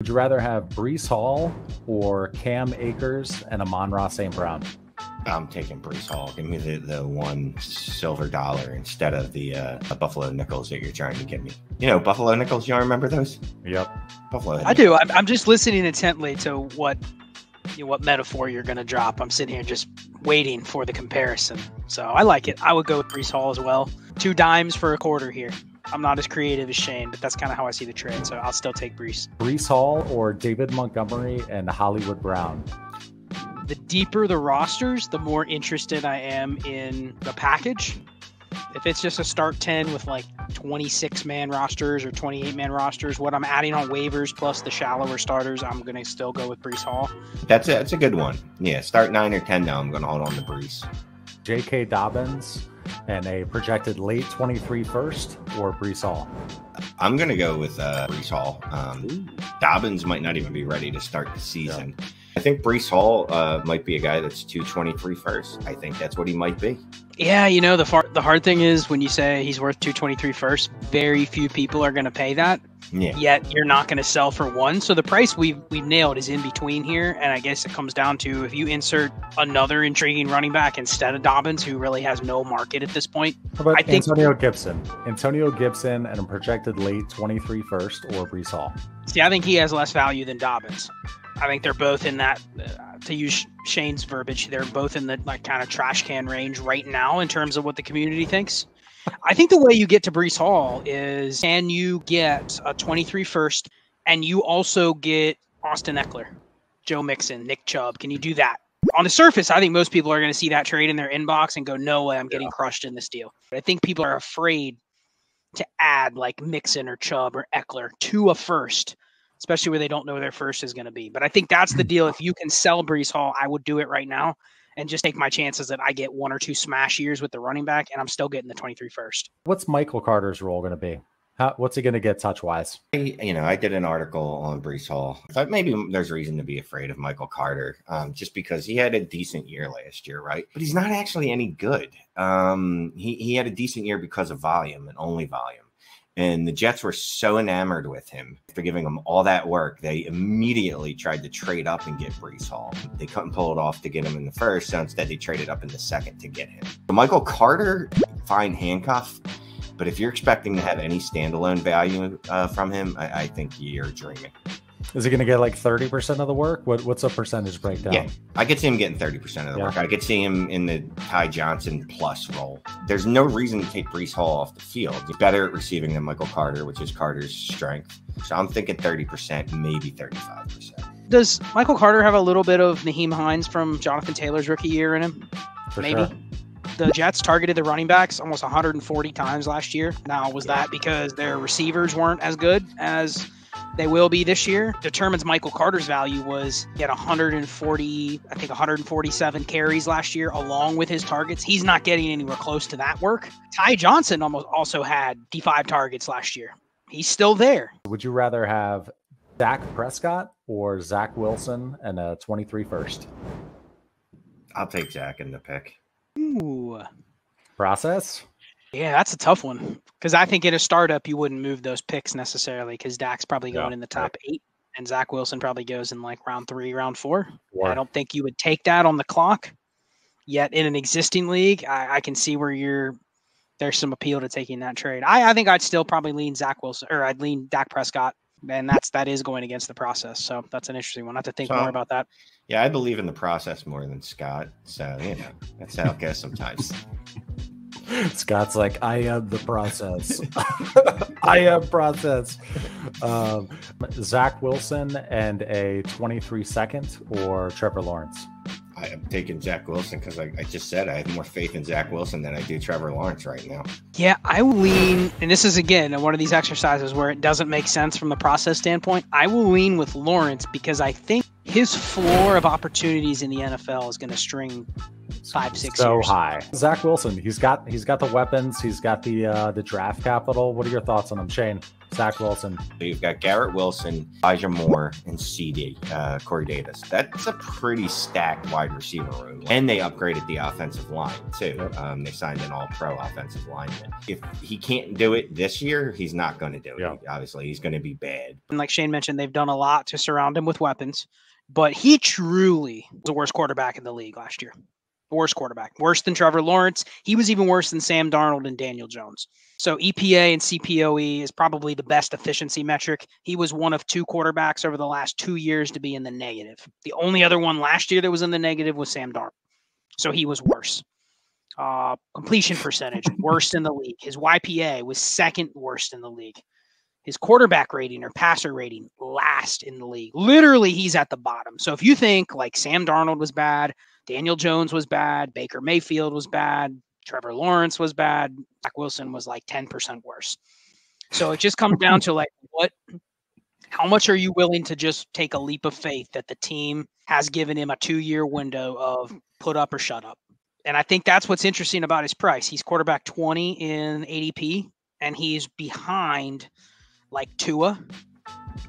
Would you rather have Breece Hall or Cam Akers and Amon-Ra St. Brown? I'm taking Breece Hall. Give me the one silver dollar instead of the Buffalo nickels that you're trying to give me. You know, Buffalo nickels, you all remember those? Yep. Buffalo. I do. I'm just listening intently to what metaphor you're going to drop. I'm sitting here just waiting for the comparison. So I like it. I would go with Breece Hall as well. 2 dimes for a quarter here. I'm not as creative as Shane, but that's kind of how I see the trade. So I'll still take Breece. Breece Hall or David Montgomery and Hollywood Brown? The deeper the rosters, the more interested I am in the package. If it's just a start 10 with like 26-man rosters or 28-man rosters, what I'm adding on waivers plus the shallower starters, I'm going to still go with Breece Hall. That's a good one. Yeah, start 9 or 10 now. I'm going to hold on to Breece. J.K. Dobbins and a projected late 23 first or Breece Hall? I'm going to go with Breece Hall. Dobbins might not even be ready to start the season. Yeah. I think Breece Hall might be a guy that's 223 first. I think that's what he might be. Yeah, you know, the hard thing is when you say he's worth 223 first, very few people are going to pay that. Yeah. Yet you're not going to sell for one. So the price we've nailed is in between here. And I guess it comes down to if you insert another intriguing running back instead of Dobbins, who really has no market at this point. How about Antonio Gibson? Antonio Gibson and a projected late 23 first or Breece Hall? See, I think he has less value than Dobbins. I think they're both in that, to use Shane's verbiage, they're both in the like kind of trash can range right now in terms of what the community thinks. I think the way you get to Breece Hall is, can you get a 23 first and you also get Austin Eckler, Joe Mixon, Nick Chubb? Can you do that? On the surface, I think most people are going to see that trade in their inbox and go, no way, I'm getting crushed in this deal. But I think people are afraid to add like Mixon or Chubb or Eckler to a first, especially where they don't know where their first is going to be. But I think that's the deal. If you can sell Breece Hall, I would do it right now and just take my chances that I get 1 or 2 smash years with the running back, and I'm still getting the 23 first. What's Michael Carter's role going to be? What's he going to get touch-wise? I did an article on Breece Hall. I thought maybe there's reason to be afraid of Michael Carter, just because he had a decent year last year, right? But he's not actually any good. He had a decent year because of volume and only volume. And the Jets were so enamored with him after giving him all that work, they immediately tried to trade up and get Breece Hall. They couldn't pull it off to get him in the first, so instead they traded up in the second to get him. So Michael Carter, fine handcuff, but if you're expecting to have any standalone value from him, I think you're dreaming. Is he going to get like 30% of the work? What's a percentage breakdown? Yeah, I could see him getting 30% of the work. I could see him in the Ty Johnson plus role. There's no reason to take Breece Hall off the field. He's better at receiving than Michael Carter, which is Carter's strength. So I'm thinking 30%, maybe 35%. Does Michael Carter have a little bit of Naheem Hines from Jonathan Taylor's rookie year in him? Maybe. Sure. The Jets targeted the running backs almost 140 times last year. Now, was that because their receivers weren't as good as they will be this year? Determines Michael Carter's value was he had 147 carries last year along with his targets. He's not getting anywhere close to that work. Ty Johnson also had 5 targets last year. He's still there. Would you rather have Dak Prescott or Zach Wilson and a 23 first? I'll take Zach in the pick. Ooh. Process? Yeah, that's a tough one. Because I think in a startup, you wouldn't move those picks necessarily because Dak's probably going in the top 8 and Zach Wilson probably goes in like round 3, round 4. I don't think you would take that on the clock. Yet in an existing league, I can see where there's some appeal to taking that trade. I think I'd still probably lean Zach Wilson, or I'd lean Dak Prescott. And that is going against the process. So that's an interesting one. I have to think more about that. Yeah, I believe in the process more than Scott. So, that's how it goes sometimes. Scott's like, I am the process. I am process. Zach Wilson and a 23 second or Trevor Lawrence? I am taking Zach Wilson because I just said I have more faith in Zach Wilson than I do Trevor Lawrence right now. Yeah, I will lean, and this is, again, one of these exercises where it doesn't make sense from the process standpoint. I will lean with Lawrence because I think his floor of opportunities in the NFL is going to string 5-6 years. So high. Zach Wilson, he's got the weapons. He's got the draft capital. What are your thoughts on him, Shane? Zach Wilson. So you've got Garrett Wilson, Elijah Moore, and CD, Corey Davis. That's a pretty stacked wide receiver room. And they upgraded the offensive line, too. Yep. They signed an all-pro offensive lineman. If he can't do it this year, he's not going to do it. Yeah. Obviously, he's going to be bad. And like Shane mentioned, they've done a lot to surround him with weapons. But he truly was the worst quarterback in the league last year. Worst quarterback. Worse than Trevor Lawrence. He was even worse than Sam Darnold and Daniel Jones. So EPA and CPOE is probably the best efficiency metric. He was one of 2 quarterbacks over the last 2 years to be in the negative. The only other one last year that was in the negative was Sam Darnold. So he was worse. Completion percentage, worst in the league. His YPA was second worst in the league. His quarterback rating or passer rating, last in the league. Literally, he's at the bottom. So if you think like Sam Darnold was bad, Daniel Jones was bad, Baker Mayfield was bad, Trevor Lawrence was bad, Zach Wilson was like 10% worse. So it just comes down to like how much are you willing to just take a leap of faith that the team has given him a 2-year window of put up or shut up? And I think that's what's interesting about his price. He's quarterback 20 in ADP, and he's behind like Tua,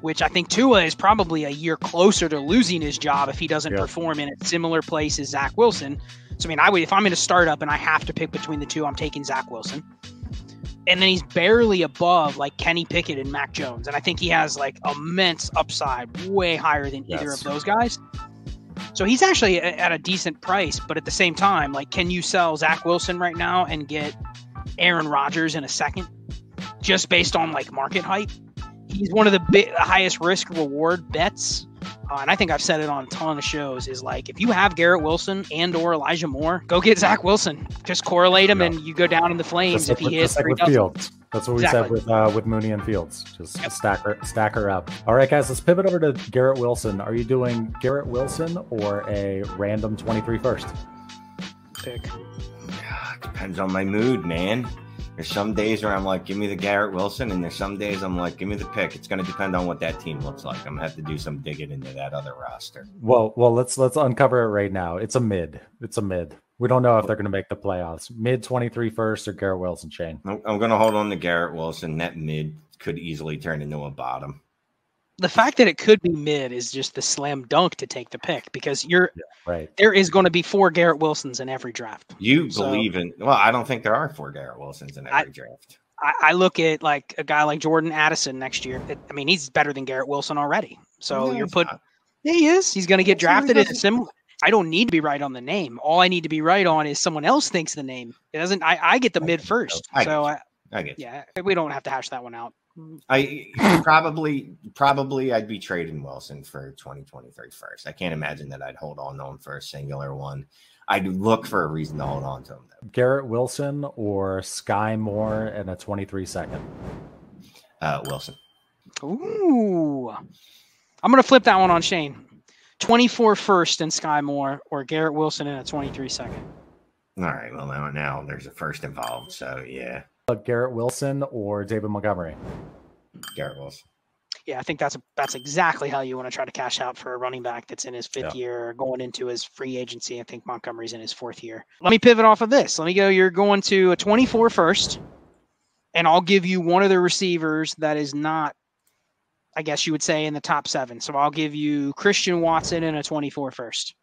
which I think Tua is probably a year closer to losing his job if he doesn't perform in a similar place as Zach Wilson. So, I mean, if I'm in a startup and I have to pick between the two, I'm taking Zach Wilson. And then he's barely above like Kenny Pickett and Mac Jones. And I think he has like immense upside, way higher than either of those guys. So he's actually at a decent price, but at the same time, like, can you sell Zach Wilson right now and get Aaron Rodgers in a second? Just based on like market hype, he's one of the highest risk reward bets. And I think I've said it on a ton of shows is like, if you have Garrett Wilson and or Elijah Moore, go get Zach Wilson. Just correlate him and you go down in the flames if he hits. Like Fields. That's what we said with Mooney and Fields. Just stack her up. All right, guys, let's pivot over to Garrett Wilson. Are you doing Garrett Wilson or a random 23 first? Pick. Depends on my mood, man. There's some days where I'm like, give me the Garrett Wilson, and there's some days I'm like, give me the pick. It's going to depend on what that team looks like. I'm going to have to do some digging into that other roster. Well, let's uncover it right now. It's a mid. We don't know if they're going to make the playoffs. Mid 23 first or Garrett Wilson, Shane? I'm going to hold on to Garrett Wilson. That mid could easily turn into a bottom. The fact that it could be mid is just the slam dunk to take the pick because right. There is going to be 4 Garrett Wilsons in every draft. Believe in? Well, I don't think there are 4 Garrett Wilsons in every draft. I look at like a guy like Jordan Addison next year. I mean, he's better than Garrett Wilson already. So he is. He's going to get drafted in a similar. I don't need to be right on the name. All I need to be right on is someone else thinks the name. It doesn't. I get the mid first. I get. Yeah, we don't have to hash that one out. I probably I'd be trading Wilson for 2023 first. I can't imagine that I'd hold on to him for a singular one. I'd look for a reason to hold on to him, though. Garrett Wilson or Sky Moore and a 23 second? Wilson. Ooh. I'm going to flip that one on Shane. 24 first and Sky Moore or Garrett Wilson in a 23 second. All right. Well, now there's a first involved. So, yeah. Garrett Wilson or David Montgomery? Garrett Wilson. Yeah, I think that's exactly how you want to try to cash out for a running back that's in his 5th year, going into his free agency. I think Montgomery's in his 4th year. Let me pivot off of this. Let me go. You're going to a 24 first, and I'll give you one of the receivers that is not, I guess you would say, in the top 7. So I'll give you Christian Watson in a 24 first.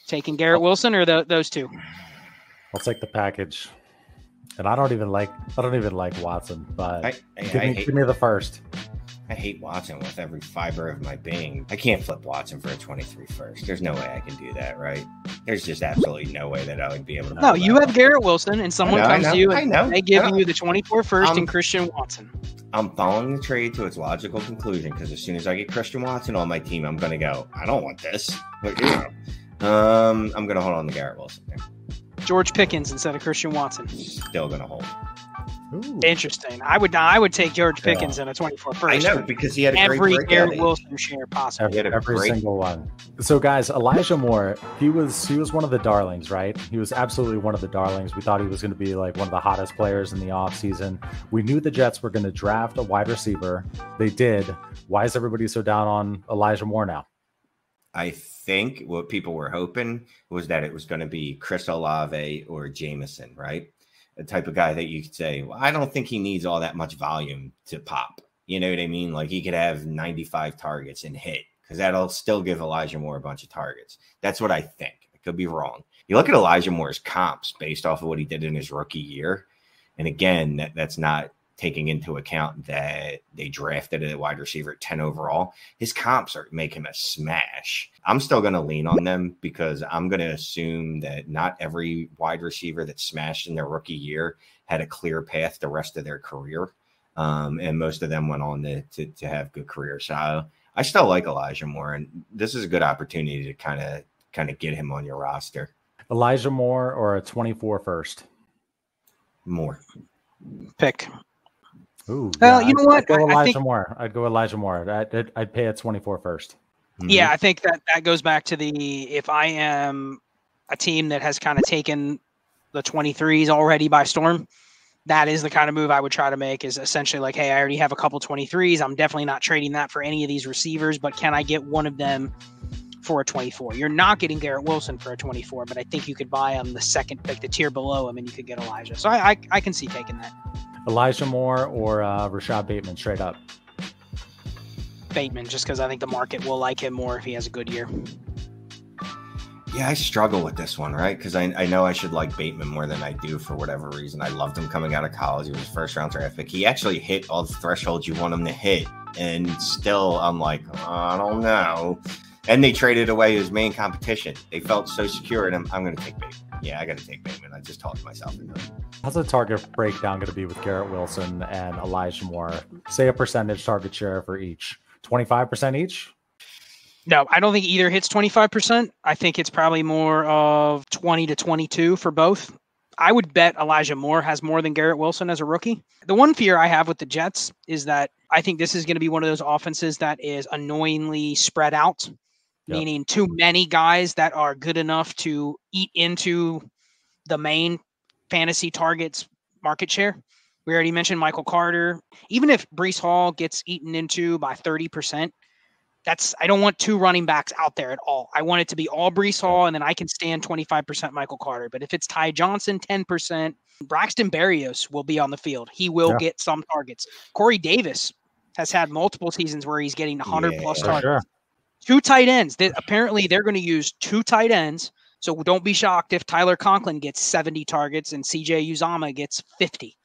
Taking Garrett Wilson or those two? I'll take the package. And I don't even like Watson, but give me the first. I hate Watson with every fiber of my being. I can't flip Watson for a 23 first. There's no way I can do that, right? There's just absolutely no way that I would be able to. No, you have Garrett Wilson, and someone comes to you and they give you the 24 first and Christian Watson. I'm following the trade to its logical conclusion because as soon as I get Christian Watson on my team, I'm going to go, I don't want this. But, I'm going to hold on to Garrett Wilson there. George Pickens instead of Christian Watson. Still going to hold. Ooh. Interesting. I would take George Pickens in a 24 first. I know because he had every Garrett Wilson share possible. Every single one. So guys, Elijah Moore, he was one of the darlings, right? He was absolutely one of the darlings. We thought he was going to be like one of the hottest players in the offseason. We knew the Jets were going to draft a wide receiver. They did. Why is everybody so down on Elijah Moore now? I think what people were hoping was that it was going to be Chris Olave or Jameson, right? The type of guy that you could say, well, I don't think he needs all that much volume to pop. You know what I mean? Like he could have 95 targets and hit, because that'll still give Elijah Moore a bunch of targets. That's what I think. I could be wrong. You look at Elijah Moore's comps based off of what he did in his rookie year. And again, that's not taking into account that they drafted a wide receiver at 10 overall. His comps make him a smash. I'm still going to lean on them because I'm going to assume that not every wide receiver that smashed in their rookie year had a clear path the rest of their career. And most of them went on to have good careers. So I still like Elijah Moore, and this is a good opportunity to kind of get him on your roster. Elijah Moore or a 24 first? More. Pick. Ooh, well, you know what? I'd go I think, Moore. I'd go Elijah Moore. I'd pay at 24 first. Yeah, I think that goes back to if I am a team that has kind of taken the 23s already by storm, that is the kind of move I would try to make, is essentially like, hey, I already have a couple 23s. I'm definitely not trading that for any of these receivers, but can I get one of them for a 24? You're not getting Garrett Wilson for a 24, but I think you could buy him the second pick, the tier below him, and you could get Elijah. So I can see taking that. Elijah Moore or Rashad Bateman straight up? Bateman, just because I think the market will like him more if he has a good year. Yeah, I struggle with this one, right? Because I know I should like Bateman more than I do for whatever reason. I loved him coming out of college. He was first round draft pick. He actually hit all the thresholds you want him to hit. And still, I'm like, I don't know. And they traded away his main competition. They felt so secure in him. I'm going to take Bateman. Yeah, I got to take Bateman. I just talked myself into it. How's the target breakdown going to be with Garrett Wilson and Elijah Moore? Say a percentage target share for each. 25% each? No, I don't think either hits 25%. I think it's probably more of 20 to 22 for both. I would bet Elijah Moore has more than Garrett Wilson as a rookie. The one fear I have with the Jets is that I think this is going to be one of those offenses that is annoyingly spread out, meaning too many guys that are good enough to eat into the main fantasy targets market share. We already mentioned Michael Carter. Even if Breece Hall gets eaten into by 30%, I don't want two running backs out there at all. I want it to be all Breece Hall, and then I can stand 25% Michael Carter. But if it's Ty Johnson, 10%, Braxton Berrios will be on the field. He will get some targets. Corey Davis has had multiple seasons where he's getting 100-plus targets. Sure. Two tight ends. Apparently, they're going to use two tight ends, so don't be shocked if Tyler Conklin gets 70 targets and CJ Uzomah gets 50.